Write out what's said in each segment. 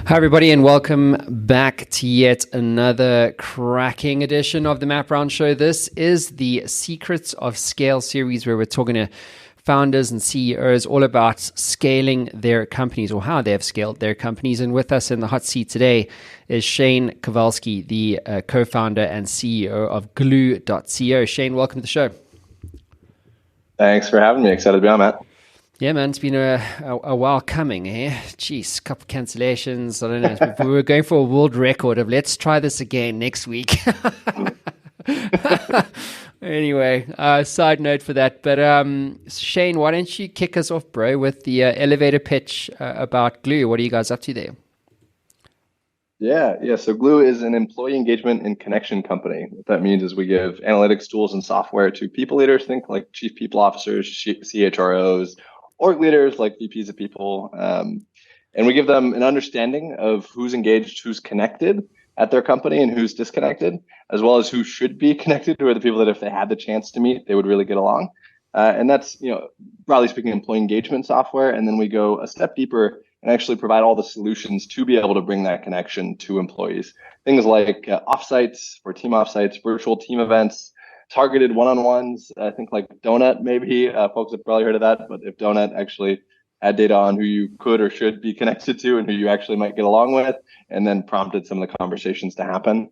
Hi, everybody, and welcome back to yet another cracking edition of the Matt Brown Show. This is the Secrets of Scale series, where we're talking to founders and CEOs all about scaling their companies, or how they have scaled their companies. And with us in the hot seat today is Shane Kovalsky, the co-founder and CEO of Glue.co. Shane, welcome to the show. Thanks for having me. Excited to be on, Matt. Yeah, man, it's been a while coming, eh? Jeez, couple cancellations. I don't know. We were going for a world record of let's try this again next week. Anyway, side note for that. But Shane, why don't you kick us off, bro, with the elevator pitch about Glue? What are you guys up to there? Yeah. So Glue is an employee engagement and connection company. What that means is we give analytics tools and software to people leaders, think like chief people officers, CHROs, org leaders like VPs of people. And we give them an understanding of who's engaged, who's connected at their company, and who's disconnected, as well as who should be connected, who are the people that if they had the chance to meet, they would really get along. And that's, broadly speaking, employee engagement software. And then we go a step deeper and actually provide all the solutions to be able to bring that connection to employees. Things like offsites for team offsites, virtual team events, targeted one-on-ones. I think like Donut, maybe folks have probably heard of that. But if Donut actually had data on who you could or should be connected to and who you actually might get along with, and then prompted some of the conversations to happen.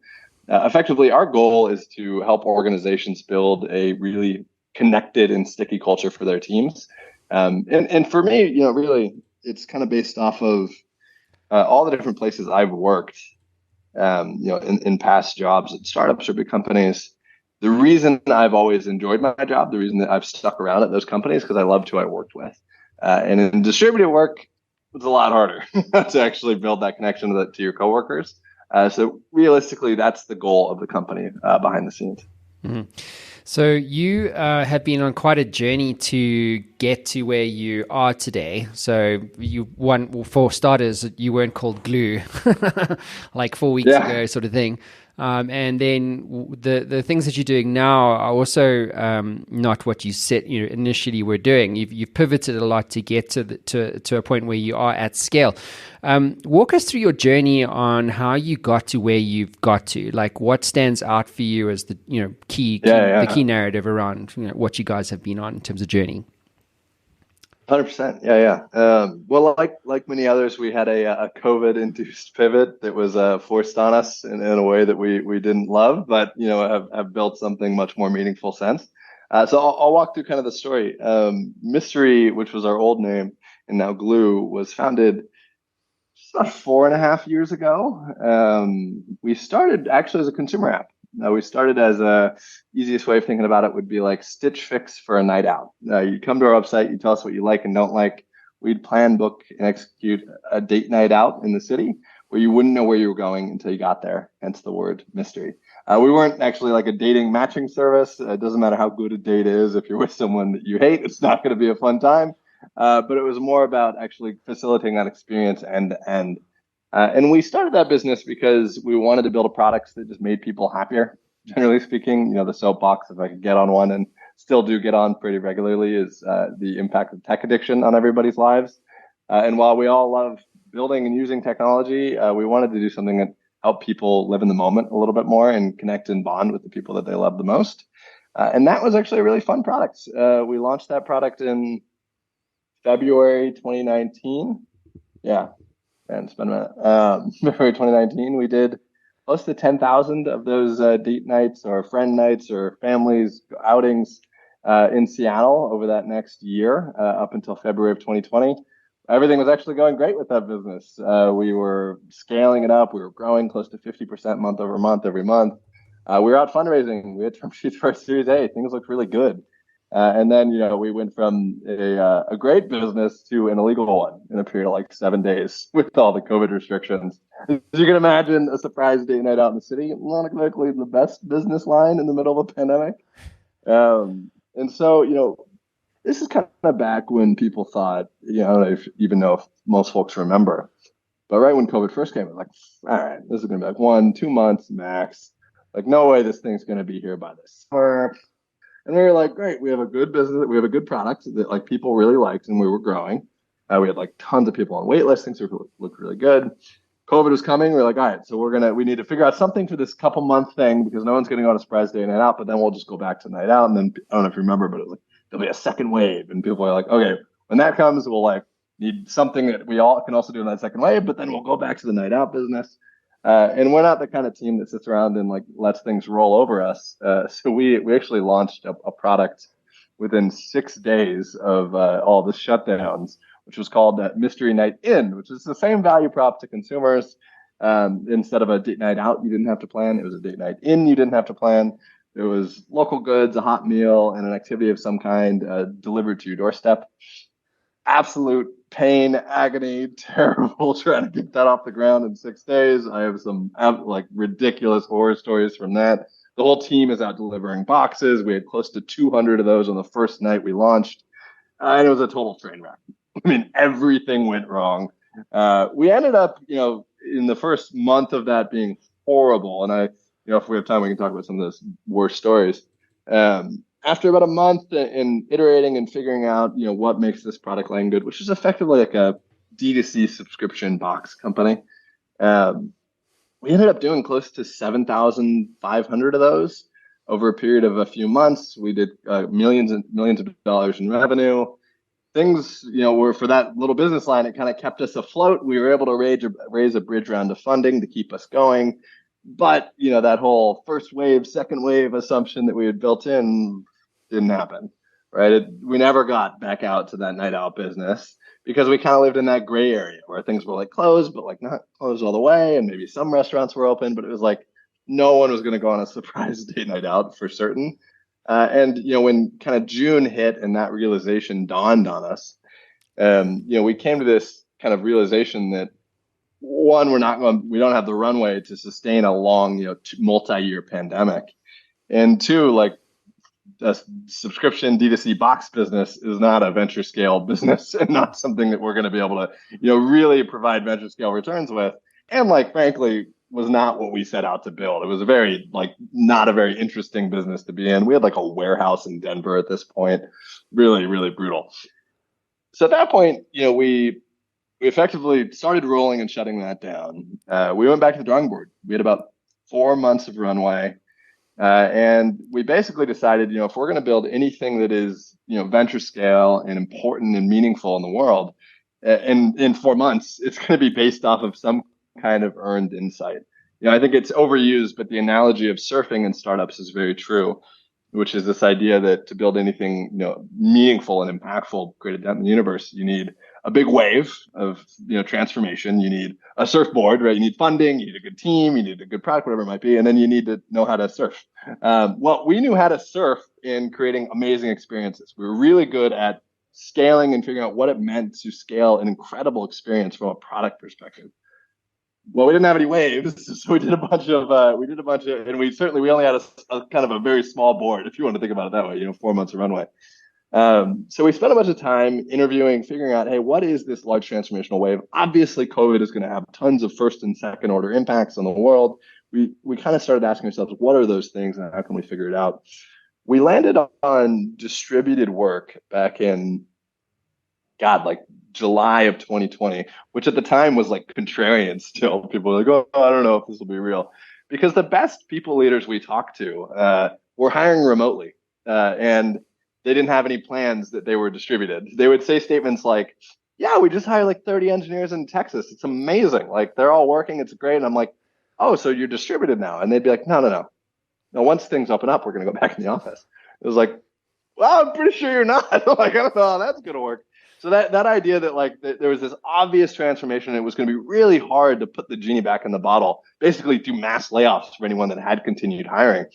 Effectively, our goal is to help organizations build a really connected and sticky culture for their teams. And for me, really, it's kind of based off of all the different places I've worked, in past jobs at startups or big companies. The reason I've always enjoyed my job, the reason that I've stuck around at those companies, because I loved who I worked with. And in distributed work, it's a lot harder to actually build that connection to your coworkers. So realistically, that's the goal of the company behind the scenes. Mm-hmm. So you have been on quite a journey to get to where you are today. So for starters, you weren't called Glue like 4 weeks ago, sort of thing. And then the things that you're doing now are also not what you said initially were doing. You've pivoted a lot to get to a point where you are at scale. Walk us through your journey on how you got to where you've got to. Like, what stands out for you as the key narrative around what you guys have been on in terms of journey. 100%. Well, like many others, we had a COVID-induced pivot that was forced on us in a way that we didn't love, but have built something much more meaningful since. So I'll walk through kind of the story. Mystery, which was our old name, and now Glue, was founded about 4.5 years ago. We started actually as a consumer app. We started as easiest way of thinking about it would be like Stitch Fix for a night out. You come to our website, you tell us what you like and don't like. We'd plan, book, and execute a date night out in the city where you wouldn't know where you were going until you got there, hence the word mystery. We weren't actually like a dating matching service. It doesn't matter how good a date is. If you're with someone that you hate, it's not going to be a fun time. But it was more about actually facilitating that experience and we started that business because we wanted to build a product that just made people happier. Generally speaking, the soapbox, if I could get on one and still do get on pretty regularly, is the impact of tech addiction on everybody's lives. And while we all love building and using technology, we wanted to do something that helped people live in the moment a little bit more and connect and bond with the people that they love the most. And that was actually a really fun product. We launched that product in February 2019. Yeah. And it's been a minute. February 2019, we did close to 10,000 of those date nights or friend nights or families outings in Seattle over that next year up until February of 2020. Everything was actually going great with that business. We were scaling it up. We were growing close to 50% month over month every month. We were out fundraising. We had term sheets for our Series A. Things looked really good. And then, we went from a great business to an illegal one in a period of like 7 days with all the COVID restrictions. As you can imagine, a surprise date night out in the city, not exactly the best business line in the middle of a pandemic. And so, this is kind of back when people thought, I don't know if most folks remember, but right when COVID first came, it was like, all right, this is going to be like 1-2 months max. Like, no way this thing's going to be here by this summer. And we were like, great, we have a good business, we have a good product that like people really liked, and we were growing. We had like tons of people on wait lists, things looked really good. COVID was coming. We're like, all right, so we need to figure out something for this couple month thing because no one's going to go on a surprise day night out, but then we'll just go back to night out. And then I don't know if you remember, but it was like, there'll be a second wave. And people are like, okay, when that comes, we'll like need something that we all can also do in that second wave, but then we'll go back to the night out business. And we're not the kind of team that sits around and like lets things roll over us. So we actually launched a product within 6 days of all the shutdowns, which was called Mystery Night In, which is the same value prop to consumers. Instead of a date night out, you didn't have to plan. It was a date night in, you didn't have to plan. It was local goods, a hot meal, and an activity of some kind delivered to your doorstep. Absolute pain, agony, terrible trying to get that off the ground in 6 days. I have some like ridiculous horror stories from that. The whole team is out delivering boxes. We had close to 200 of those on the first night we launched. And it was a total train wreck. I mean, everything went wrong. We ended up, in the first month of that being horrible. And if we have time, we can talk about some of those worst stories. After about a month in iterating and figuring out, what makes this product line good, which is effectively like a D2C subscription box company, we ended up doing close to 7,500 of those over a period of a few months. We did millions and millions of dollars in revenue. Things, were for that little business line, it kind of kept us afloat. We were able to raise a bridge round of funding to keep us going. But, that whole first wave, second wave assumption that we had built in didn't happen, right? We never got back out to that night out business because we kind of lived in that gray area where things were like closed, but like not closed all the way. And maybe some restaurants were open, but it was like no one was going to go on a surprise date night out for certain. And when kind of June hit and that realization dawned on us, we came to this kind of realization that one, we don't have the runway to sustain a long, multi-year pandemic. And two, like a subscription D2C box business is not a venture scale business and not something that we're going to be able to, really provide venture scale returns with. And like, frankly, was not what we set out to build. It was not a very interesting business to be in. We had like a warehouse in Denver at this point, really, really brutal. So at that point, we effectively started rolling and shutting that down. We went back to the drawing board. We had about 4 months of runway. And we basically decided, if we're going to build anything that is, venture scale and important and meaningful in the world, in 4 months, it's going to be based off of some kind of earned insight. I think it's overused, but the analogy of surfing and startups is very true, which is this idea that to build anything, meaningful and impactful, create a dent in the universe, you need a big wave of, transformation. You need a surfboard, right? You need funding, you need a good team, you need a good product, whatever it might be. And then you need to know how to surf. Well, we knew how to surf in creating amazing experiences. We were really good at scaling and figuring out what it meant to scale an incredible experience from a product perspective. Well, we didn't have any waves, so we did a bunch of, and we only had a kind of a very small board, if you want to think about it that way, 4 months of runway. So we spent a bunch of time interviewing, figuring out, hey, what is this large transformational wave? Obviously, COVID is going to have tons of first and second order impacts on the world. We kind of started asking ourselves, what are those things and how can we figure it out? We landed on distributed work back in, July of 2020, which at the time was like contrarian still. People were like, oh, I don't know if this will be real. Because the best people leaders we talked to were hiring remotely. And they didn't have any plans that they were distributed. They would say statements like, yeah, we just hired like 30 engineers in Texas. It's amazing. Like they're all working. It's great. And I'm like, oh, so you're distributed now. And they'd be like, no. Once things open up, we're going to go back in the office. It was like, well, I'm pretty sure you're not. Like, I don't know how that's going to work. So that idea that there was this obvious transformation, and it was going to be really hard to put the genie back in the bottle, basically do mass layoffs for anyone that had continued hiring.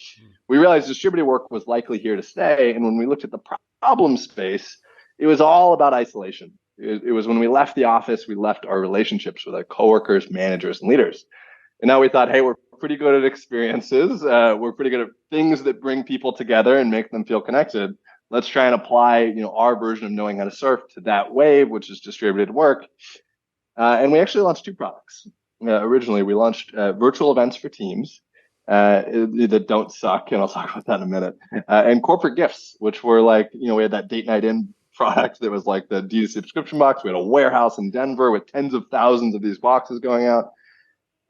We realized distributed work was likely here to stay. And when we looked at the problem space, it was all about isolation. It was when we left the office, we left our relationships with our coworkers, managers, and leaders. And now we thought, hey, we're pretty good at experiences. We're pretty good at things that bring people together and make them feel connected. Let's try and apply, our version of knowing how to surf to that wave, which is distributed work. And we actually launched 2 products. Originally, we launched virtual events for teams that don't suck, and I'll talk about that in a minute. And corporate gifts, which were like, we had that date night in product that was like the D2C subscription box. We had a warehouse in Denver with tens of thousands of these boxes going out.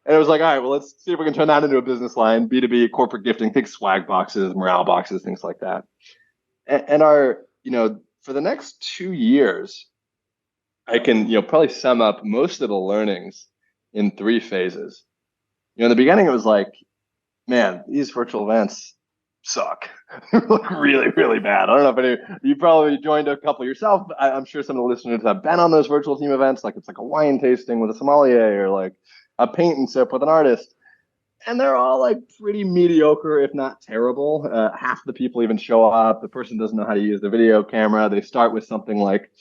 And it was like, all right, well, let's see if we can turn that into a business line, B2B, corporate gifting, think swag boxes, morale boxes, things like that. And our, for the next 2 years, I can, probably sum up most of the learnings in three phases. In the beginning, it was like, man, these virtual events suck. They look really, really bad. I don't know if you probably joined a couple yourself. I'm sure some of the listeners have been on those virtual team events. Like it's like a wine tasting with a sommelier or like a paint and sip with an artist. And they're all like pretty mediocre, if not terrible. Half the people even show up. The person doesn't know how to use the video camera. They start with something like,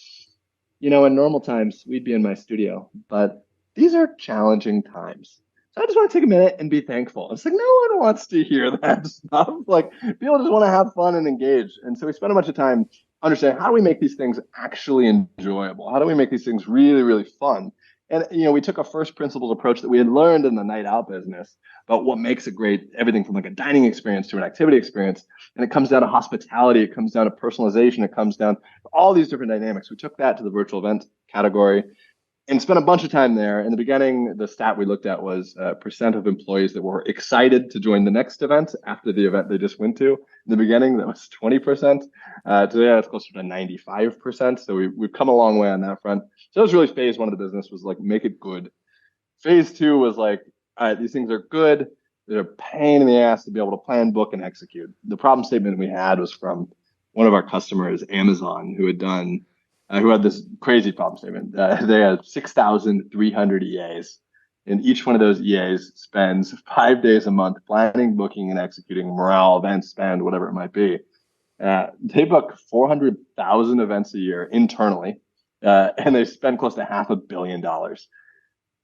in normal times, we'd be in my studio, but these are challenging times. So I just want to take a minute and be thankful. It's like, no one wants to hear that stuff. Like, people just want to have fun and engage. And so we spent a bunch of time understanding how do we make these things actually enjoyable? How do we make these things really, really fun? And, we took a first principles approach that we had learned in the night out business about what makes a great, everything from like a dining experience to an activity experience. And it comes down to hospitality. It comes down to personalization. It comes down to all these different dynamics. We took that to the virtual event category and spent a bunch of time there. In the beginning, the stat we looked at was percent of employees that were excited to join the next event after the event they just went to. In the beginning, that was 20%. Today, it's closer to 95%. So we've come a long way on that front. So that was really phase one of the business, was like, make it good. Phase two was like, all right, these things are good. They're a pain in the ass to be able to plan, book, and execute. The problem statement we had was from one of our customers, Amazon, who had this crazy problem statement. They had 6,300 EAs, and each one of those EAs spends 5 days a month planning, booking, and executing morale, events, spend, whatever it might be. They book 400,000 events a year internally, and they spend close to $500 million,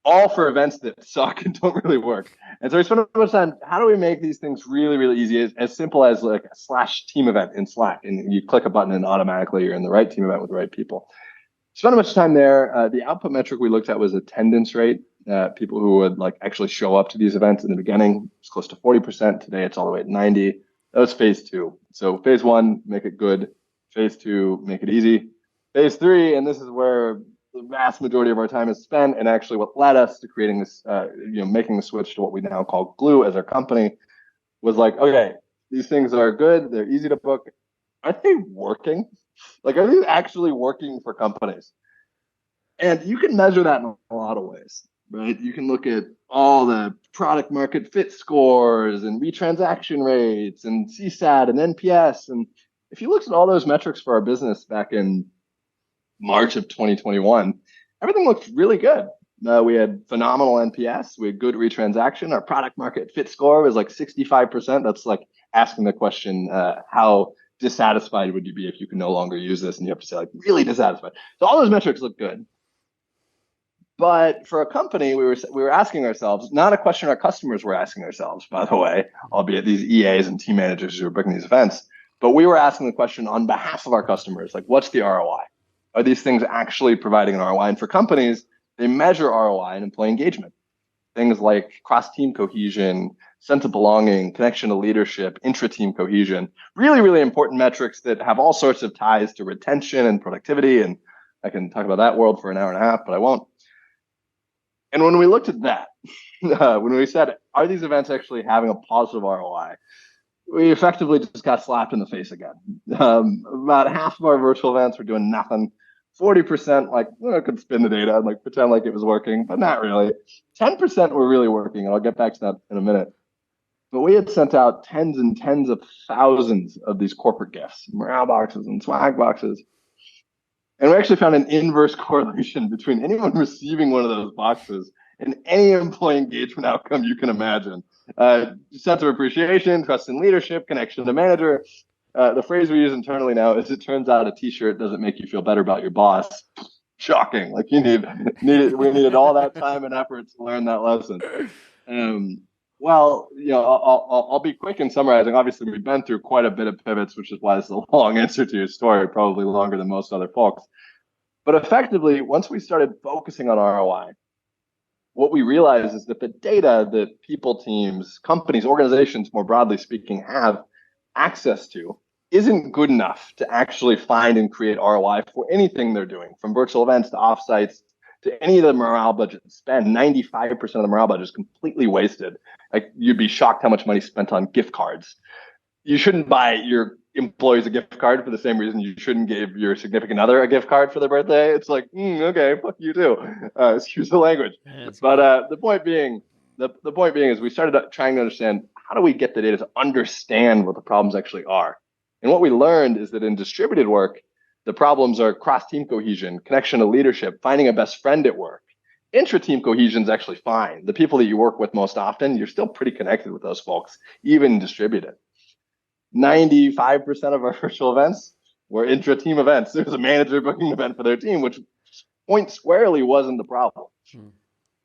all for events that suck and don't really work. And so we spent a bunch of time, how do we make these things really, really easy? As simple as like a /team event in Slack, and you click a button and automatically you're in the right team event with the right people. Spent a bunch of time there. The output metric we looked at was attendance rate. People who would like actually show up to these events in the beginning. It's close to 40%. Today it's all the way at 90. That was phase two. So phase one, make it good. Phase two, make it easy. Phase three, and this is where the vast majority of our time is spent, and actually what led us to creating this, making the switch to what we now call Glue as our company, was like, okay, these things are good. They're easy to book. Are they working? Like, are these actually working for companies? And you can measure that in a lot of ways, right? You can look at all the product market fit scores and retransaction rates and CSAT and NPS. And if you looked at all those metrics for our business back in March of 2021, everything looked really good. We had phenomenal NPS. We had good retransaction. Our product market fit score was like 65%. That's like asking the question, how dissatisfied would you be if you could no longer use this? And you have to say like really dissatisfied. So all those metrics look good. But for a company, we were asking ourselves, not a question our customers were asking ourselves, by the way, albeit these EAs and team managers who are booking these events, but we were asking the question on behalf of our customers, like, what's the ROI? Are these things actually providing an ROI? And for companies, they measure ROI in employee engagement. Things like cross-team cohesion, sense of belonging, connection to leadership, intra-team cohesion, really, really important metrics that have all sorts of ties to retention and productivity. And I can talk about that world for an hour and a half, but I won't. And when we looked at that, when we said, are these events actually having a positive ROI? We effectively just got slapped in the face again. About half of our virtual events were doing nothing. 40%, like, I could spin the data and like pretend like it was working, but not really. 10% were really working, and I'll get back to that in a minute. But we had sent out tens and tens of thousands of these corporate gifts, morale boxes and swag boxes. And we actually found an inverse correlation between anyone receiving one of those boxes and any employee engagement outcome you can imagine. Sense of appreciation, trust in leadership, connection to manager. The phrase we use internally now is, it turns out a t-shirt doesn't make you feel better about your boss. Shocking. Like we needed all that time and effort to learn that lesson. Well, I'll be quick in summarizing. Obviously, we've been through quite a bit of pivots, which is why it's a long answer to your story, probably longer than most other folks. But effectively, once we started focusing on ROI, what we realized is that the data that people, teams, companies, organizations, more broadly speaking, have access to isn't good enough to actually find and create ROI for anything they're doing, from virtual events to offsites to any of the morale budget spend. 95% of the morale budget is completely wasted. Like, you'd be shocked how much money spent on gift cards. You shouldn't buy your employees a gift card for the same reason you shouldn't give your significant other a gift card for their birthday. It's like, okay, fuck you too. Excuse the language. Yeah, But the point being is we started trying to understand, how do we get the data to understand what the problems actually are. And what we learned is that in distributed work, the problems are cross-team cohesion, connection to leadership, finding a best friend at work. Intra-team cohesion is actually fine. The people that you work with most often, you're still pretty connected with those folks, even distributed. 95% of our virtual events were intra-team events. There was a manager booking an event for their team, which point squarely wasn't the problem.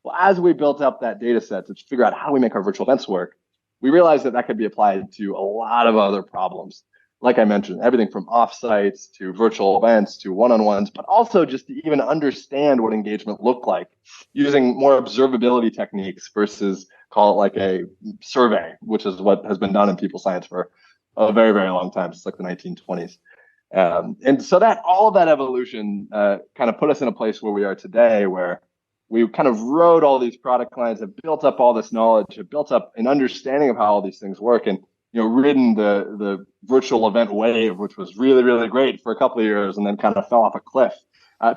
Well, as we built up that data set to figure out how do we make our virtual events work, we realized that that could be applied to a lot of other problems. Like I mentioned, everything from offsites to virtual events to one-on-ones, but also just to even understand what engagement looked like using more observability techniques versus call it like a survey, which is what has been done in people science for a very, very long time, since like the 1920s. And so that all of that evolution kind of put us in a place where we are today, where we kind of rode all these product lines, have built up all this knowledge, have built up an understanding of how all these things work, and ridden the virtual event wave, which was really, really great for a couple of years, and then kind of fell off a cliff.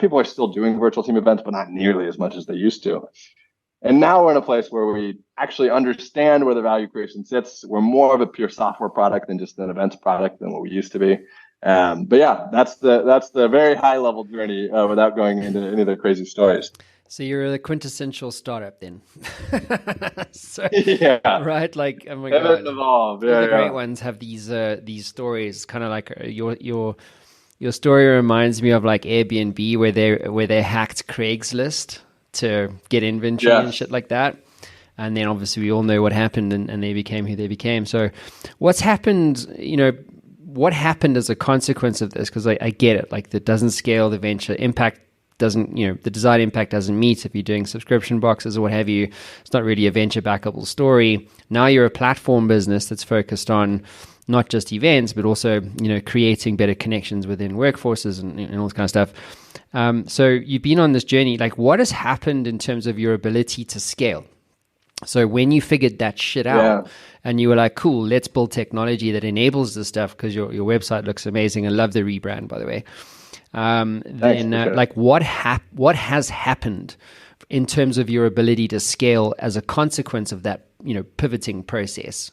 People are still doing virtual team events, but not nearly as much as they used to. And now we're in a place where we actually understand where the value creation sits. We're more of a pure software product than just an events product than what we used to be. But yeah, that's the very high level journey without going into any of the crazy stories. So you're the quintessential startup then. So, yeah. Right? Like, oh my God. Evolve. Yeah, the great ones have these stories, kind of like your story reminds me of like Airbnb, where they hacked Craigslist to get inventory and shit like that. And then obviously we all know what happened, and they became who they became. So what's happened, what happened as a consequence of this? Because I get it, like, that doesn't scale, the venture impact doesn't, the desired impact doesn't meet if you're doing subscription boxes or what have you. It's not really a venture backable story. Now you're a platform business that's focused on not just events, but also, creating better connections within workforces and all this kind of stuff. So you've been on this journey. Like, what has happened in terms of your ability to scale? So when you figured that shit out and you were like, cool, let's build technology that enables this stuff, because your website looks amazing. I love the rebrand, by the way. Like, what has happened in terms of your ability to scale as a consequence of that, pivoting process?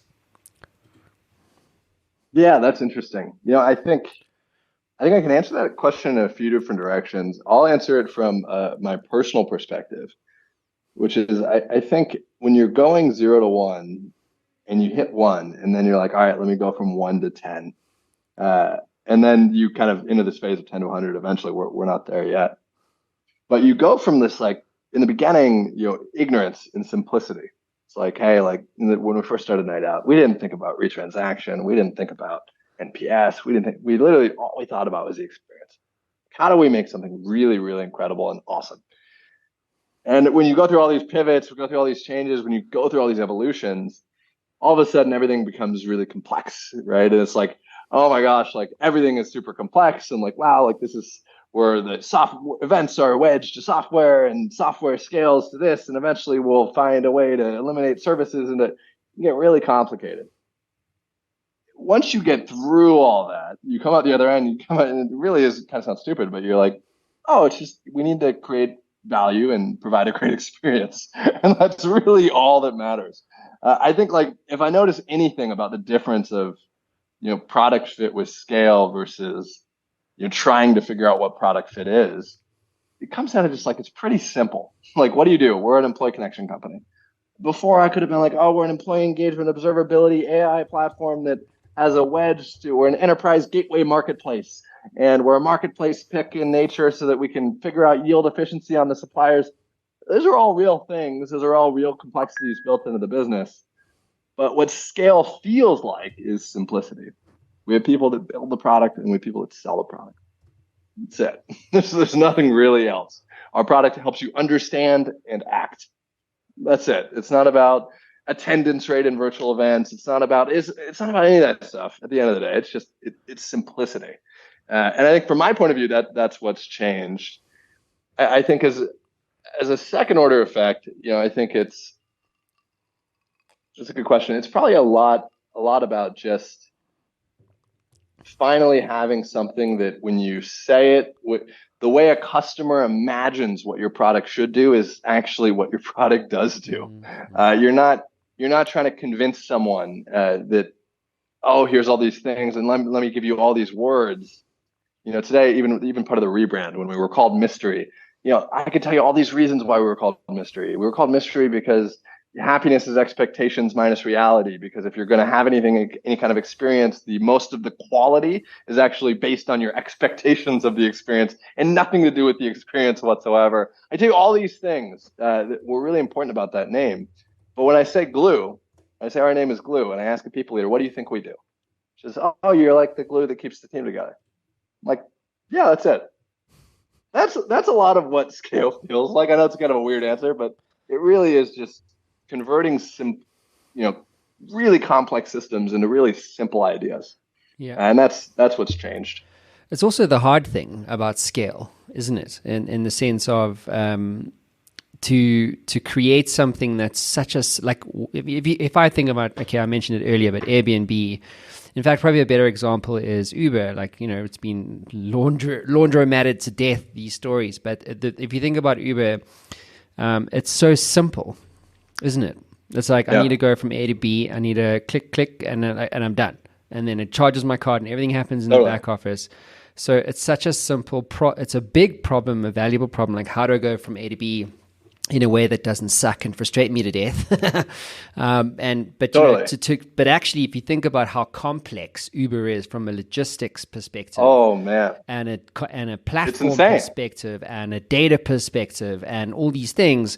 Yeah, that's interesting. I think I can answer that question in a few different directions. I'll answer it from my personal perspective, which is I think when you're going 0 to 1 and you hit 1, and then you're like, all right, let me go from 1 to 10. And then you kind of into this phase of 10 to 100. Eventually, we're not there yet. But you go from this, like, in the beginning, ignorance and simplicity. It's like, hey, like when we first started Night Out, we didn't think about retransaction. We didn't think about NPS. We literally, all we thought about was the experience. How do we make something really, really incredible and awesome? And when you go through all these pivots, we go through all these changes, when you go through all these evolutions, all of a sudden everything becomes really complex, right? And it's like, oh my gosh, like everything is super complex, and like, wow, like this is where the software events are wedged to software, and software scales to this, and eventually we'll find a way to eliminate services, and it get really complicated. Once you get through all that, you come out the other end, you come out, and it really is kind of sounds stupid, but you're like, oh, it's just, we need to create value and provide a great experience. And that's really all that matters. I think, like, if I notice anything about the difference of, product fit with scale versus, trying to figure out what product fit is, it comes down to just like, it's pretty simple. Like, what do? We're an employee connection company. Before, I could have been like, oh, we're an employee engagement observability AI platform that has a wedge to, we're an enterprise gateway marketplace, and we're a marketplace pick in nature so that we can figure out yield efficiency on the suppliers. Those are all real things. Those are all real complexities built into the business. But what scale feels like is simplicity. We have people that build the product, and we have people that sell the product. That's it. There's nothing really else. Our product helps you understand and act. That's it. It's not about attendance rate in virtual events. It's not about any of that stuff. At the end of the day, it's just it's simplicity. And I think from my point of view, that's what's changed. I think as as a second order effect, I think it's a good question. It's probably a lot about just finally having something that when you say it, the way a customer imagines what your product should do is actually what your product does do. You're not trying to convince someone that, oh, here's all these things, and let me give you all these words. Today, even part of the rebrand when we were called Mystery, I could tell you all these reasons why we were called Mystery. We were called Mystery because happiness is expectations minus reality. Because if you're going to have any kind of experience, the most of the quality is actually based on your expectations of the experience and nothing to do with the experience whatsoever. I tell you all these things that were really important about that name. But when I say glue, I say our name is glue, and I ask a people leader, what do you think we do? She says, oh, you're like the glue that keeps the team together. I'm like, yeah, that's it. That's a lot of what scale feels like. I know it's kind of a weird answer, but it really is just converting really complex systems into really simple ideas. Yeah. And that's what's changed. It's also the hard thing about scale, isn't it? In the sense of to create something that's such a, like, if I think about, okay, I mentioned it earlier, but Airbnb, in fact, probably a better example is Uber. Like, it's been laundromated to death, these stories. But if you think about Uber, it's so simple, isn't it? It's like, I need to go from A to B. I need to click, and I'm done. And then it charges my card, and everything happens in the back office. So it's such a simple it's a big problem, a valuable problem. Like, how do I go from A to B in a way that doesn't suck and frustrate me to death? But actually, if you think about how complex Uber is from a logistics perspective, oh man, and a platform perspective, and a data perspective, and all these things,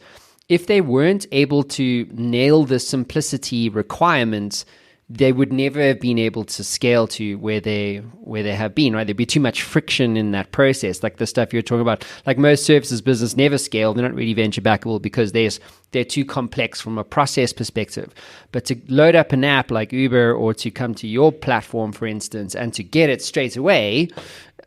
if they weren't able to nail the simplicity requirements, they would never have been able to scale to where they have been, right? There'd be too much friction in that process. Like the stuff you're talking about, like most services business never scale. They're not really venture backable because they're too complex from a process perspective. But to load up an app like Uber, or to come to your platform, for instance, and to get it straight away,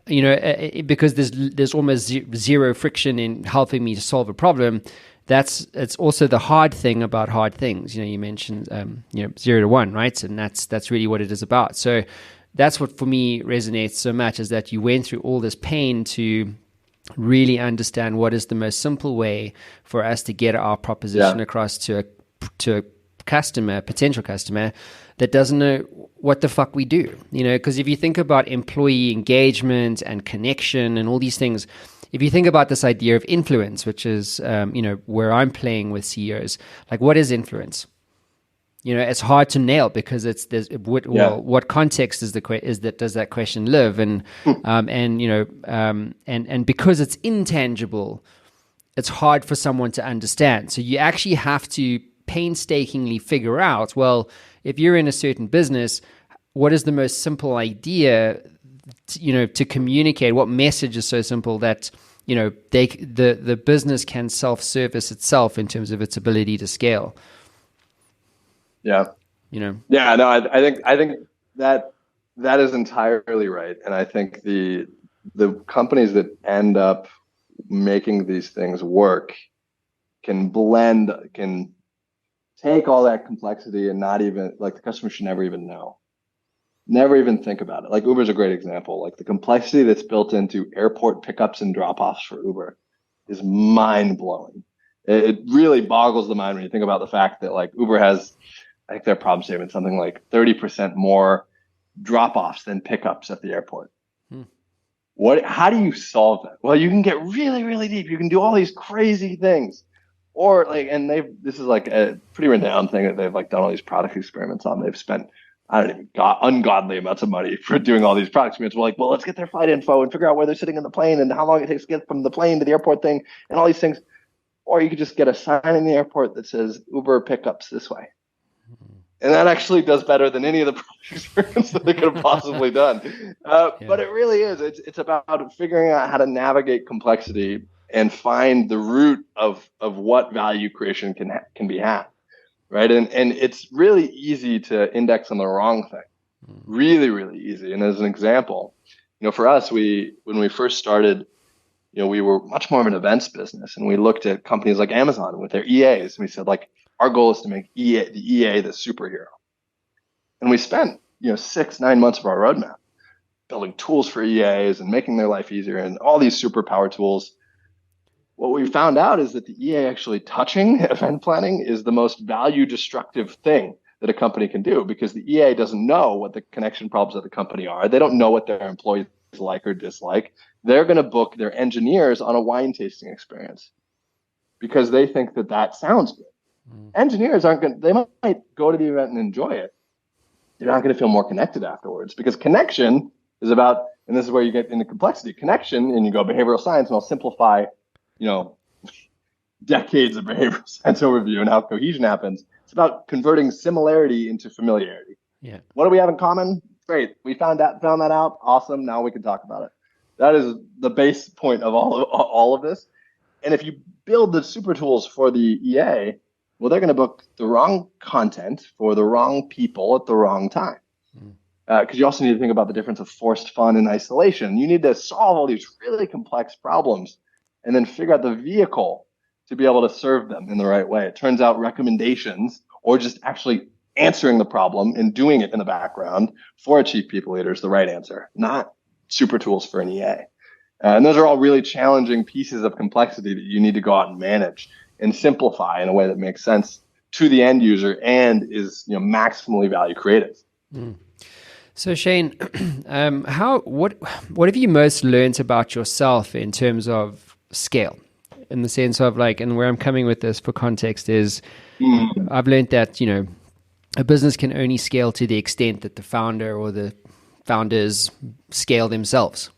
because there's almost zero friction in helping me to solve a problem. It's also the hard thing about hard things. You mentioned 0 to 1, right? And that's really what it is about. So that's what for me resonates so much, is that you went through all this pain to really understand what is the most simple way for us to get our proposition across to a customer, potential customer, that doesn't know what the fuck we do. Because if you think about employee engagement and connection and all these things, if you think about this idea of influence, which is, where I'm playing with CEOs, like, what is influence? It's hard to nail, because what context does that question live? And, and because it's intangible, it's hard for someone to understand. So you actually have to painstakingly figure out, well, if you're in a certain business, what is the most simple idea to communicate? What message is so simple that the business can self-service itself in terms of its ability to scale? No, I think that is entirely right. And I think the companies that end up making these things work can take all that complexity and not even, like, the customer should never even know. Never even think about it. Like, Uber's a great example. Like, the complexity that's built into airport pickups and drop-offs for Uber is mind-blowing. It really boggles the mind when you think about the fact that, like, Uber has, I think their problem statement, something like 30% more drop-offs than pickups at the airport. How do you solve that? Well, you can get really, really deep. You can do all these crazy things. Or, like, and this is like a pretty renowned thing that they've, like, done all these product experiments on. They've spent, I don't even ungodly amounts of money for doing all these product experiments. We're like, well, let's get their flight info and figure out where they're sitting in the plane and how long it takes to get from the plane to the airport thing and all these things. Or you could just get a sign in the airport that says Uber pickups this way. And that actually does better than any of the product experiments that they could have possibly done. But it really is. It's about figuring out how to navigate complexity and find the root of what value creation can be had, right? And it's really easy to index on the wrong thing, really, really easy. And as an example, for us, when we first started, we were much more of an events business, and we looked at companies like Amazon with their EAs, and we said, like, our goal is to make the EA the superhero. And we spent 6-9 months of our roadmap building tools for EAs and making their life easier and all these superpower tools. What we found out is that the EA actually touching event planning is the most value destructive thing that a company can do, because the EA doesn't know what the connection problems of the company are. They don't know what their employees like or dislike. They're going to book their engineers on a wine tasting experience because they think that that sounds good. Engineers aren't going to, they might go to the event and enjoy it. They're not going to feel more connected afterwards, because connection is about, and this is where you get into complexity, connection, and you go behavioral science, and I'll simplify, decades of behavioral science overview and how cohesion happens. It's about converting similarity into familiarity. Yeah. What do we have in common? Great. We found that out. Awesome. Now we can talk about it. That is the base point of all of this. And if you build the super tools for the EA, well, they're going to book the wrong content for the wrong people at the wrong time. Because you also need to think about the difference of forced fun and isolation. You need to solve all these really complex problems and then figure out the vehicle to be able to serve them in the right way. It turns out recommendations, or just actually answering the problem and doing it in the background for a chief people leader, is the right answer, not super tools for an EA. And those are all really challenging pieces of complexity that you need to go out and manage and simplify in a way that makes sense to the end user and is maximally value creative. So Shane, what have you most learned about yourself in terms of scale? In the sense of and where I'm coming with this for context is, I've learned that a business can only scale to the extent that the founder or the founders scale themselves.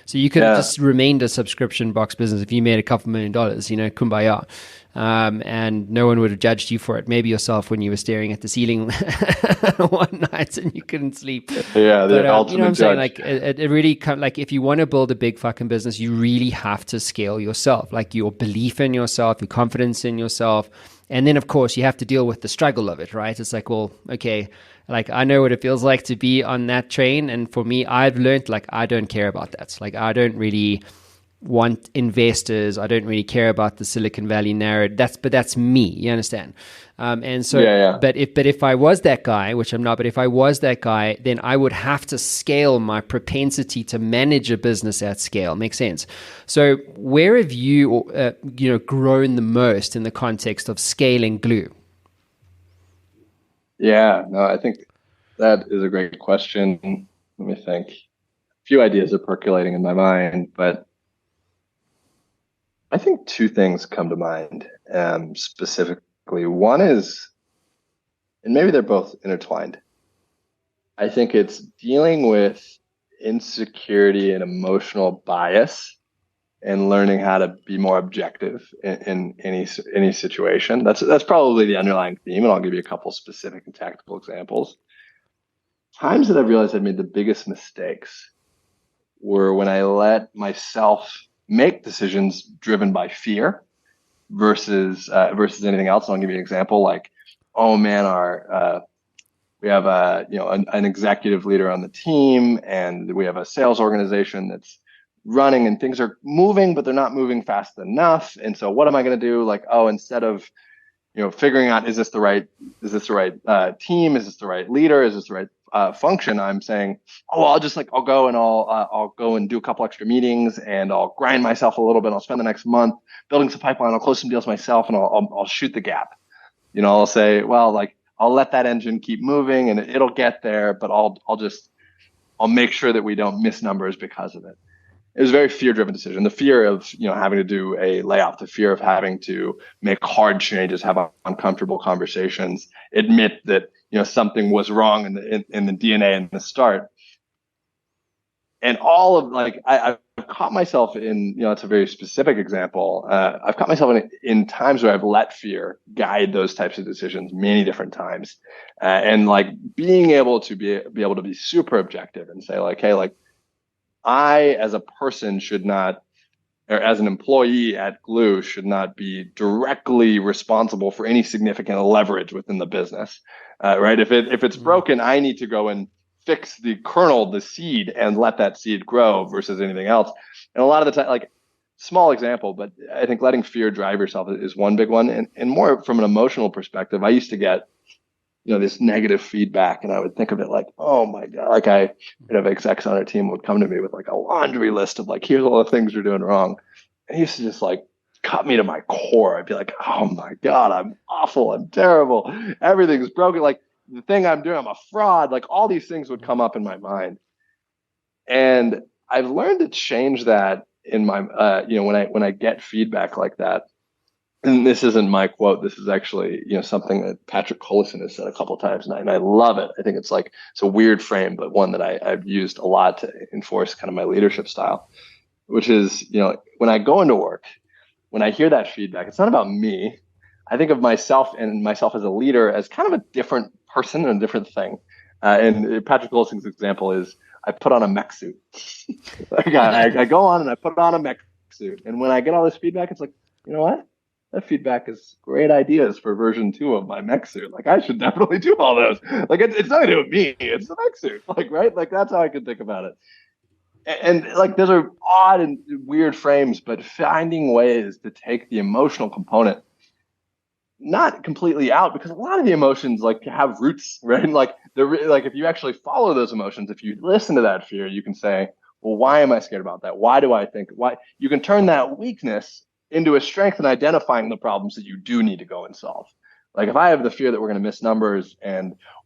So you could have just remained a subscription box business if you made a couple $1 million, kumbaya. And no one would have judged you for it. Maybe yourself when you were staring at the ceiling one night and you couldn't sleep. Yeah, the ultimate you know what I'm judge. saying? It really if you want to build a big fucking business, you really have to scale yourself. Your belief in yourself, your confidence in yourself. And then, of course, you have to deal with the struggle of it, right? It's well, okay, I know what it feels like to be on that train. And for me, I've learned, I don't care about that. I don't really want investors. I don't really care about the Silicon Valley narrative. But that's me. You understand? And so, but if I was that guy, which I'm not, but if I was that guy, then I would have to scale my propensity to manage a business at scale. Makes sense? So where have you, grown the most in the context of scaling Glue? Yeah, no, I think that is a great question. Let me think. A few ideas are percolating in my mind, but I think two things come to mind specifically. One is, and maybe they're both intertwined, I think it's dealing with insecurity and emotional bias and learning how to be more objective in any situation. That's probably the underlying theme, and I'll give you a couple specific and tactical examples. Times that I've realized I've made the biggest mistakes were when I let myself make decisions driven by fear versus anything else. And I'll give you an example. Oh man, we have an executive leader on the team, and we have a sales organization that's running, and things are moving, but they're not moving fast enough. And so, what am I going to do? Instead of figuring out, is this the right team? Is this the right leader? Is this the right function? I'm saying, I'll go and do a couple extra meetings, and I'll grind myself a little bit. I'll spend the next month building some pipeline. I'll close some deals myself, and I'll shoot the gap. I'll say, I'll let that engine keep moving, and it'll get there, but I'll make sure that we don't miss numbers because of it. It was a very fear-driven decision. The fear of having to do a layoff, the fear of having to make hard changes, have uncomfortable conversations, admit that something was wrong in the DNA in the start, and all of I've caught myself in it's a very specific example. I've caught myself in times where I've let fear guide those types of decisions many different times, and being able to be super objective and say hey, I, as a person, should not, or as an employee at Glue, should not be directly responsible for any significant leverage within the business, right? If it's broken, I need to go and fix the kernel, the seed, and let that seed grow versus anything else. And a lot of the time, small example, but I think letting fear drive yourself is one big one. And more from an emotional perspective, I used to get, this negative feedback, and I would think of it like, oh my God, like I would have execs on our team would come to me with like a laundry list of like, here's all the things you're doing wrong. And he used to just like cut me to my core. I'd be like, oh my God, I'm awful. I'm terrible. Everything's broken. Like the thing I'm doing, I'm a fraud. Like all these things would come up in my mind. And I've learned to change that in my, when I get feedback like that. And this isn't my quote. This is actually, something that Patrick Collison has said a couple of times, and I love it. I think it's a weird frame, but one that I've used a lot to enforce kind of my leadership style, which is, when I go into work, when I hear that feedback, it's not about me. I think of myself and myself as a leader as kind of a different person and a different thing. And Patrick Collison's example is I put on a mech suit. I go on and I put on a mech suit. And when I get all this feedback, it's like, you know what? That feedback is great ideas for version 2 of my mech suit. Like I should definitely do all those. Like it's nothing to do with me. It's the mech suit. Like, right? Like that's how I can think about it. And like those are odd and weird frames, but finding ways to take the emotional component not completely out, because a lot of the emotions like have roots, right? And like like if you actually follow those emotions, if you listen to that fear, you can say, well, why am I scared about that? Why do I think why you can turn that weakness into a strength in identifying the problems that you do need to go and solve. Like if I have the fear that we're going to miss numbers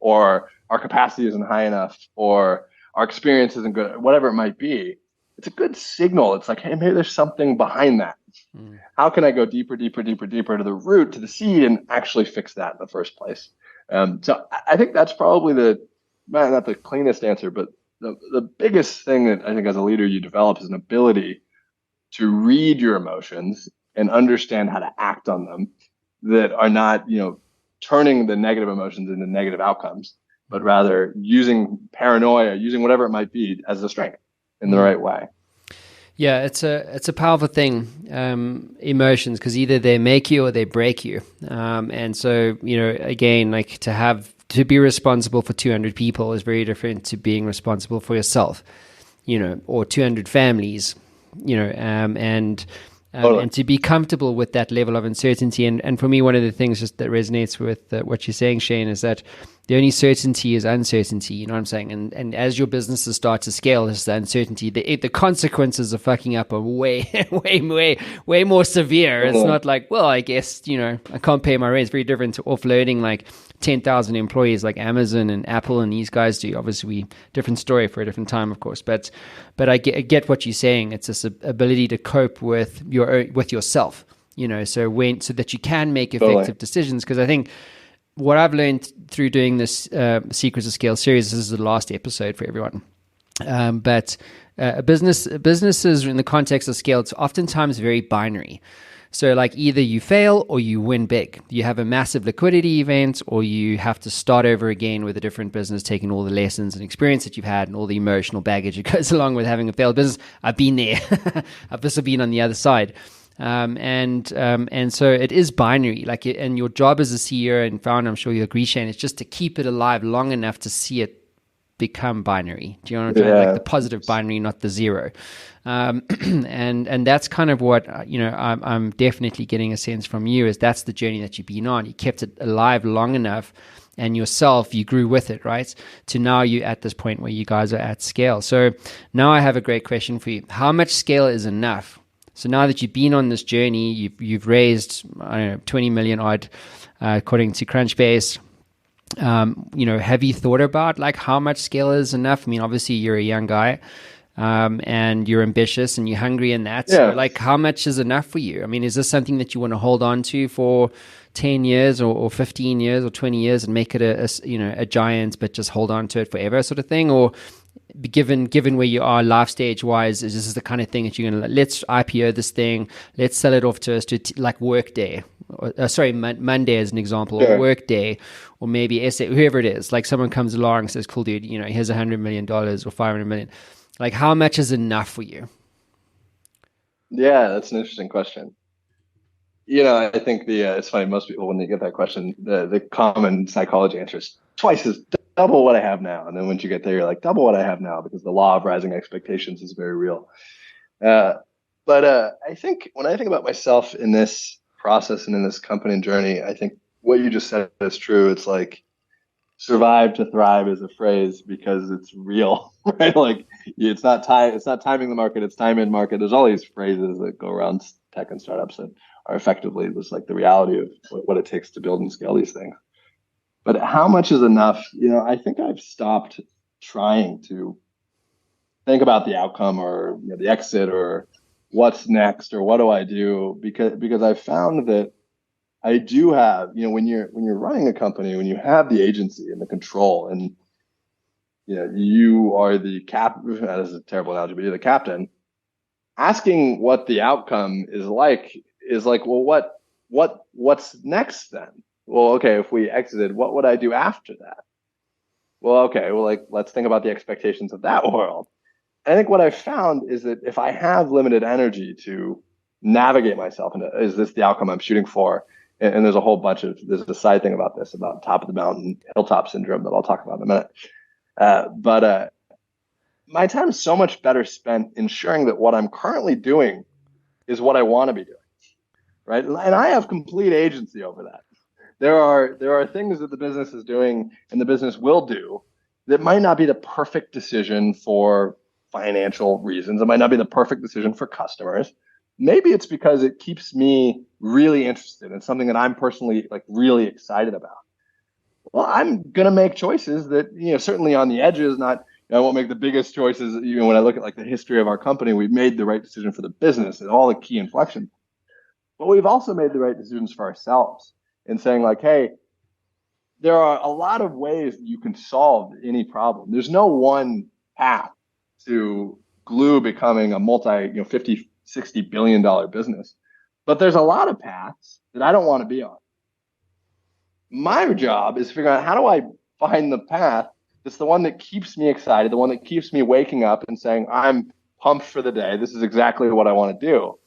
or our capacity isn't high enough or our experience isn't good, whatever it might be, it's a good signal. It's like, hey, maybe there's something behind that. How can I go deeper to the root, to the seed, and actually fix that in the first place? So I think that's probably not the cleanest answer, but the biggest thing that I think as a leader you develop is an ability to read your emotions and understand how to act on them that are not, turning the negative emotions into negative outcomes, but rather using paranoia, using whatever it might be as a strength in the right way. Yeah, it's a powerful thing, emotions, because either they make you or they break you. And so, again, like to be responsible for 200 people is very different to being responsible for yourself, or 200 families, and to be comfortable with that level of uncertainty. And for me, one of the things just that resonates with what you're saying, Shane, is that the only certainty is uncertainty. You know what I'm saying? And as your businesses start to scale, there's the uncertainty. The consequences of fucking up are way, way more severe. It's not like, well, I guess, I can't pay my rent. It's very different to offloading like 10,000 employees like Amazon and Apple and these guys do. Obviously, different story for a different time, of course. But I get what you're saying. It's this ability to cope with yourself, so that you can make effective decisions. Because I think what I've learned through doing this Secrets of Scale series, this is the last episode for everyone. But businesses in the context of scale, it's oftentimes very binary. So like either you fail or you win big. You have a massive liquidity event, or you have to start over again with a different business, taking all the lessons and experience that you've had and all the emotional baggage that goes along with having a failed business. I've been there. I've also been on the other side. And so it is binary, and your job as a CEO and founder, I'm sure you agree, Shane, is just to keep it alive long enough to see it become binary. Do you know what I'm saying? Like the positive binary, not the zero. And that's kind of what, I'm definitely getting a sense from you is that's the journey that you've been on. You kept it alive long enough, and yourself, you grew with it, right? To now you're at this point where you guys are at scale. So now I have a great question for you. How much scale is enough? So now that you've been on this journey, you've raised, 20 million odd, according to Crunchbase. Have you thought about like how much scale is enough? I mean, obviously you're a young guy, and you're ambitious and you're hungry in that. So like how much is enough for you? I mean, is this something that you want to hold on to for 10 years or 15 years or 20 years and make it a giant, but just hold on to it forever sort of thing? Or given where you are life stage wise, is this the kind of thing that you're going to let's IPO this thing, let's sell it off to us to like Workday, Monday as an example, or Workday, or maybe SA, whoever it is, like someone comes along and says, cool dude, here's $100 million or $500 million. Like how much is enough for you? Yeah, that's an interesting question. I think it's funny, most people, when they get that question, the common psychology answer is twice as double what I have now. And then once you get there, you're like double what I have now, because the law of rising expectations is very real. But I think when I think about myself in this process and in this company and journey, I think what you just said is true. It's like survive to thrive is a phrase because it's real, right? Like it's not timing the market, it's time in market. There's all these phrases that go around tech and startups that are effectively just like the reality of what it takes to build and scale these things. But how much is enough? I think I've stopped trying to think about the outcome or the exit or what's next or what do I do because I found that I do have, when you're running a company, when you have the agency and the control, and you are the cap. This is a terrible analogy, but you're the captain. Asking what the outcome is like, well, what's next then? Well, okay, if we exited, what would I do after that? Well, okay, well, like let's think about the expectations of that world. And I think what I've found is that if I have limited energy to navigate myself, and is this the outcome I'm shooting for? And there's a side thing about this, about top of the mountain, hilltop syndrome that I'll talk about in a minute. But my time is so much better spent ensuring that what I'm currently doing is what I want to be doing, right? And I have complete agency over that. There are things that the business is doing and the business will do that might not be the perfect decision for financial reasons. It might not be the perfect decision for customers. Maybe it's because it keeps me really interested in something that I'm personally like really excited about. Well, I'm gonna make choices that certainly on the edges. Not I won't make the biggest choices. When I look at like the history of our company, we've made the right decision for the business and all the key inflection. But we've also made the right decisions for ourselves in saying like, hey, there are a lot of ways that you can solve any problem. There's no one path to Glue becoming a multi, 50, $60 billion business. But there's a lot of paths that I don't want to be on. My job is figuring out how do I find the path that's the one that keeps me excited, the one that keeps me waking up and saying, I'm pumped for the day. This is exactly what I want to do.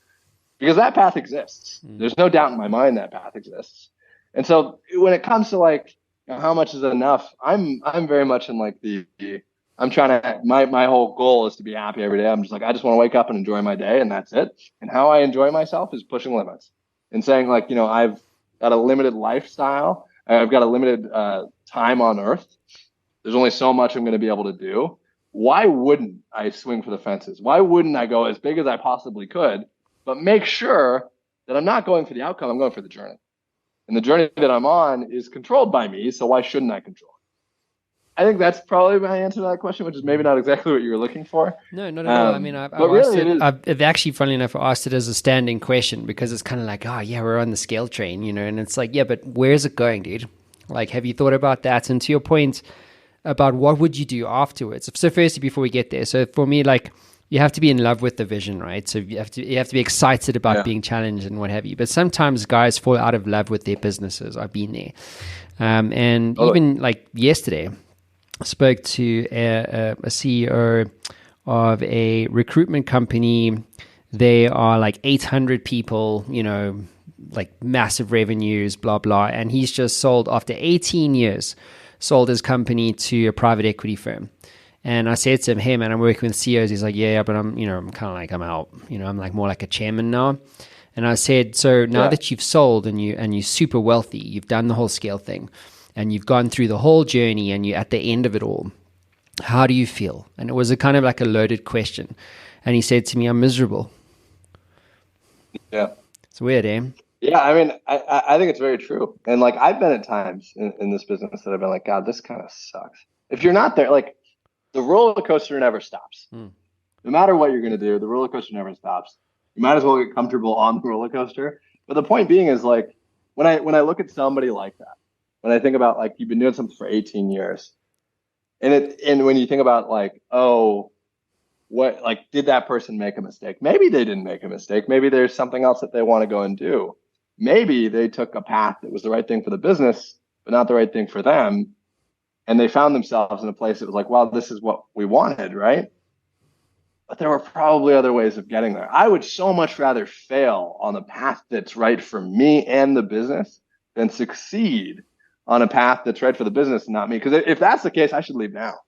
Because that path exists. There's no doubt in my mind that path exists. And so when it comes to like, how much is enough, I'm very much in like I'm trying to, my whole goal is to be happy every day. I'm just like, I just want to wake up and enjoy my day, and that's it. And how I enjoy myself is pushing limits and saying like, I've got a limited lifestyle. I've got a limited time on earth. There's only so much I'm going to be able to do. Why wouldn't I swing for the fences? Why wouldn't I go as big as I possibly could, but make sure that I'm not going for the outcome, I'm going for the journey. And the journey that I'm on is controlled by me, so why shouldn't I control it? I think that's probably my answer to that question, which is maybe not exactly what you were looking for. No, not at all. I mean, I've actually, funnily enough, asked it as a standing question because it's kind of like, oh, yeah, we're on the scale train, and it's like, yeah, but where's it going, dude? Like, have you thought about that? And to your point about what would you do afterwards? So firstly, before we get there, so for me, like, you have to be in love with the vision, right? So you have to be excited about being challenged and what have you. But sometimes guys fall out of love with their businesses. I've been there. Even like yesterday, I spoke to a CEO of a recruitment company. They are like 800 people, like massive revenues, blah, blah. And he's just sold, after 18 years, sold his company to a private equity firm. And I said to him, hey, man, I'm working with CEOs. He's like, yeah, but I'm kind of like, I'm out. I'm like more like a chairman now. And I said, so now that you've sold and you're super wealthy, you've done the whole scale thing, and you've gone through the whole journey and you're at the end of it all, how do you feel? And it was a kind of like a loaded question. And he said to me, I'm miserable. Yeah. It's weird, eh? Yeah, I mean, I think it's very true. And like, I've been at times in this business that I've been like, God, this kind of sucks. If you're not there, like, the roller coaster never stops. No matter what you're going to do, the roller coaster never stops. You might as well get comfortable on the roller coaster. But the point being is like, when I look at somebody like that, when I think about like, you've been doing something for 18 years, and when you think about like, oh, what, like, did that person make a mistake? Maybe they didn't make a mistake. Maybe there's something else that they want to go and do. Maybe they took a path that was the right thing for the business, but not the right thing for them. And they found themselves in a place that was like, well, this is what we wanted, right? But there were probably other ways of getting there. I would so much rather fail on the path that's right for me and the business than succeed on a path that's right for the business and not me. Because if that's the case, I should leave now.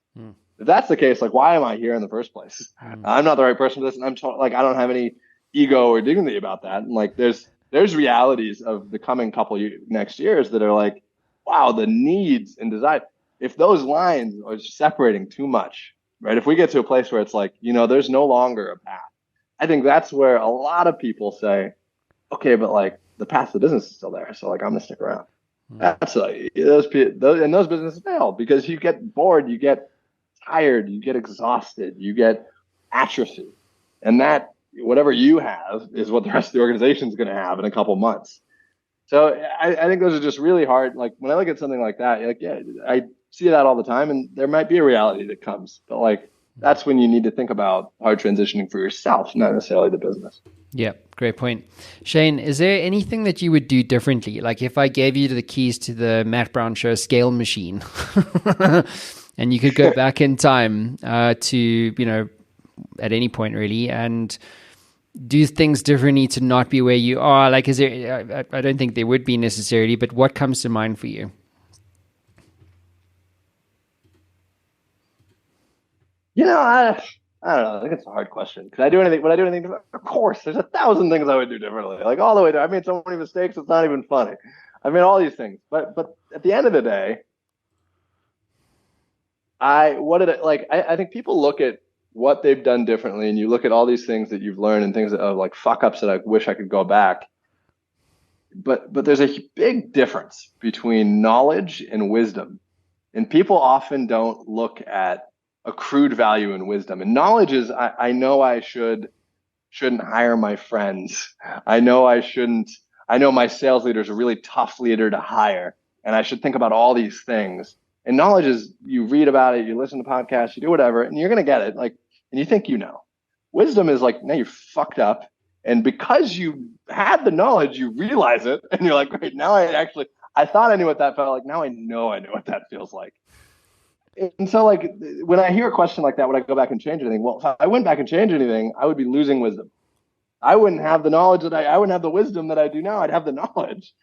If that's the case, like, why am I here in the first place? I'm not the right person for this. And I don't have any ego or dignity about that. And like there's realities of the coming next years that are like, wow, the needs and desire. If those lines are separating too much, right? If we get to a place where it's like, there's no longer a path, I think that's where a lot of people say, okay, but like the path to the business is still there, so like I'm gonna stick around. That's those businesses fail because you get bored, you get tired, you get exhausted, you get atrophy, and that whatever you have is what the rest of the organization is going to have in a couple months. So I think those are just really hard. Like when I look at something like that, like yeah, I see that all the time, and there might be a reality that comes, but like that's when you need to think about hard transitioning for yourself, not necessarily the business. Yeah, great point. Shane, is there anything that you would do differently? Like if I gave you the keys to the Matt Brown Show scale machine and you could go back in time to, at any point really, and do things differently to not be where you are? Like, is there, I don't think there would be necessarily, but what comes to mind for you? I don't know. I think it's a hard question. Would I do anything different? Of course, there's 1,000 things I would do differently. Like all the way I made so many mistakes, it's not even funny. I made all these things, but at the end of the day, I think people look at what they've done differently, and you look at all these things that you've learned and things that are like fuck ups that I wish I could go back. But there's a big difference between knowledge and wisdom, and people often don't look at accrued value and wisdom. And knowledge is I know I shouldn't hire my friends. I know my sales leader is a really tough leader to hire, and I should think about all these things. And knowledge is you read about it, you listen to podcasts, you do whatever, and you're going to get it. Like, and you think you know. Wisdom is like, now you're fucked up. And because you had the knowledge, you realize it, and you're like, great, now I thought I knew what that felt like. Now I know what that feels like. And so, like, when I hear a question like that, would I go back and change anything? Well, if I went back and changed anything, I would be losing wisdom. I wouldn't have the knowledge I wouldn't have the wisdom that I do now. I'd have the knowledge.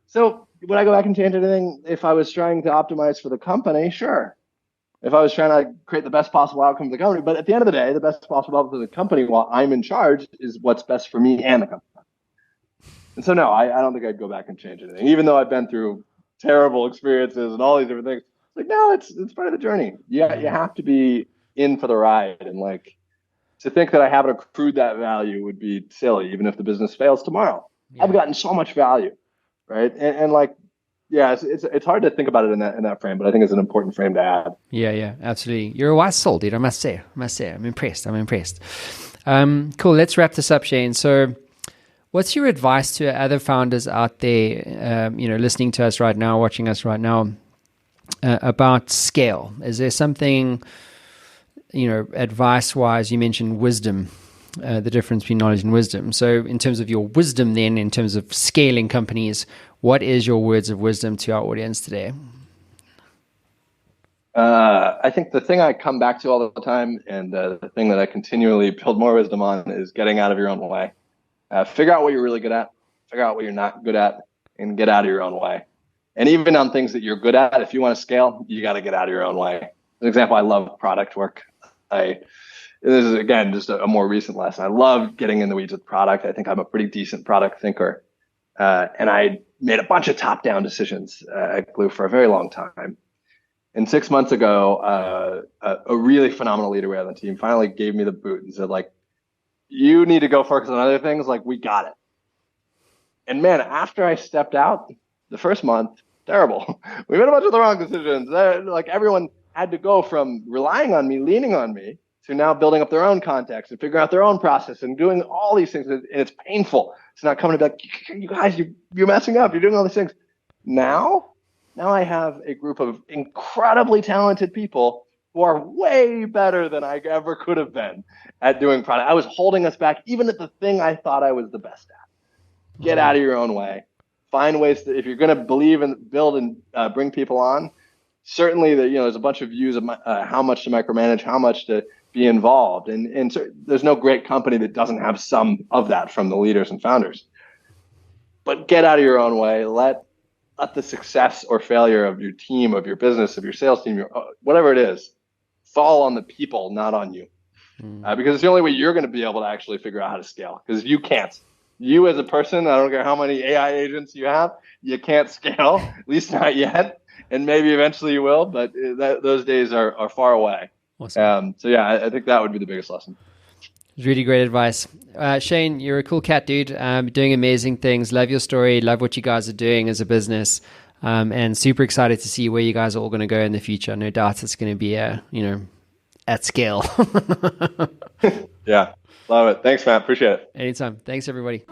So would I go back and change anything if I was trying to optimize for the company? Sure. If I was trying to create the best possible outcome for the company. But at the end of the day, the best possible outcome for the company while I'm in charge is what's best for me and the company. And so, no, I don't think I'd go back and change anything, even though I've been through terrible experiences and all these different things. Like, no, it's part of the journey. Yeah, you have to be in for the ride. And like, to think that I haven't accrued that value would be silly, even if the business fails tomorrow. Yeah. I've gotten so much value, right? And like, yeah, it's hard to think about it in that frame, but I think it's an important frame to add. Yeah, absolutely. You're a wise soul, dude. I must say. I'm impressed. Cool. Let's wrap this up, Shane. So, what's your advice to other founders out there, listening to us right now, watching us right now, about scale? Is there something, advice-wise? You mentioned wisdom, the difference between knowledge and wisdom. So in terms of your wisdom then, in terms of scaling companies, what is your words of wisdom to our audience today? I think the thing I come back to all the time, and the thing that I continually build more wisdom on, is getting out of your own way. Figure out what you're really good at, figure out what you're not good at, and get out of your own way. And even on things that you're good at, if you want to scale, you got to get out of your own way. As an example, I love product work. This is, again, just a more recent lesson. I love getting in the weeds with product. I think I'm a pretty decent product thinker. And I made a bunch of top-down decisions at Glue for a very long time. And 6 months ago, a really phenomenal leader we had on the team finally gave me the boot and said, like, you need to go focus on other things. Like, we got it. And man, after I stepped out, the first month, terrible. We made a bunch of the wrong decisions. Like, everyone had to go from relying on me, leaning on me, to now building up their own context and figuring out their own process and doing all these things. And it's painful. It's not coming to be like, you guys, you're messing up. You're doing all these things. Now I have a group of incredibly talented people who are way better than I ever could have been at doing product. I was holding us back even at the thing I thought I was the best at. Get out of your own way. Find ways to, if you're going to believe and build and bring people on, certainly there's a bunch of views of how much to micromanage, how much to be involved. And so there's no great company that doesn't have some of that from the leaders and founders. But get out of your own way. Let the success or failure of your team, of your business, of your sales team, whatever it is, fall on the people, not on you. because it's the only way you're going to be able to actually figure out how to scale. Because you can't. You as a person, I don't care how many AI agents you have, you can't scale, at least not yet. And maybe eventually you will, but those days are far away. Awesome. So yeah, I think that would be the biggest lesson. Really great advice. Shane, you're a cool cat, dude. Doing amazing things. Love your story. Love what you guys are doing as a business. And super excited to see where you guys are all going to go in the future. No doubt it's going to be, at scale. Yeah, love it. Thanks, Matt. Appreciate it. Anytime. Thanks, everybody.